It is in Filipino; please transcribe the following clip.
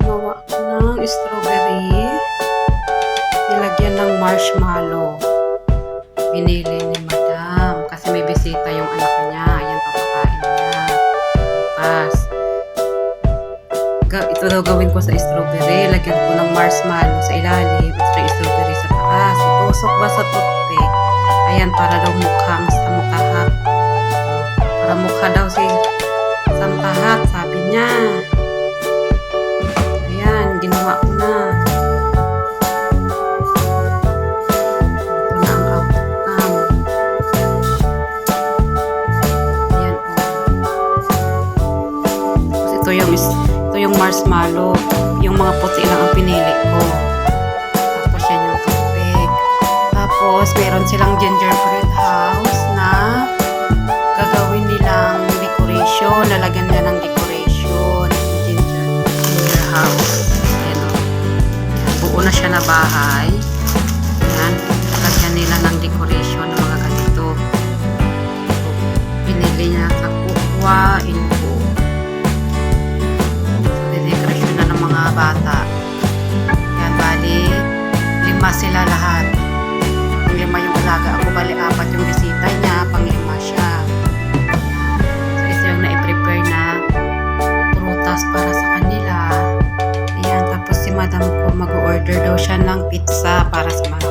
gumawa ako ng strawberry. Nilagyan ng marshmallow. Binili ni Madam kasi may bisita yung anak niya. Ayan, papakain niya. Tapos, ito daw gawin ko sa strawberry. Lagyan ko ng marshmallow sa ilalim. At strawberry sa taas. Itusok ba sa toothpick? Ayan, para daw mukhang samtahat. Para mukha daw si samtahat, sabi niya. Ayan, ginawa ko na. Ito na ang outcome. Ayan, tapos ito yung marshmallow. Yung mga puti lang ang pinili ko. Tapos yan yung tubig. Tapos meron silang gingerbread house na gagawin nilang decoration. Lalagyan nila ng decoration. Ginger house. Ayan o. Ayan, buo na siya na bahay. Ayan. Lalagyan nila ng decoration ng mga ganito. Pinili niya sa Kukwa, Info. Decoration na ng mga bata. Ayan, bali 5 sila lahat. 5 yung alaga ako, bali 4 yung bisita niya, pang 5 siya. So, ito yung na-prepare na prutas para sa kanila. Ayan, tapos si Madam ko mag-order daw siya ng pizza para sa mga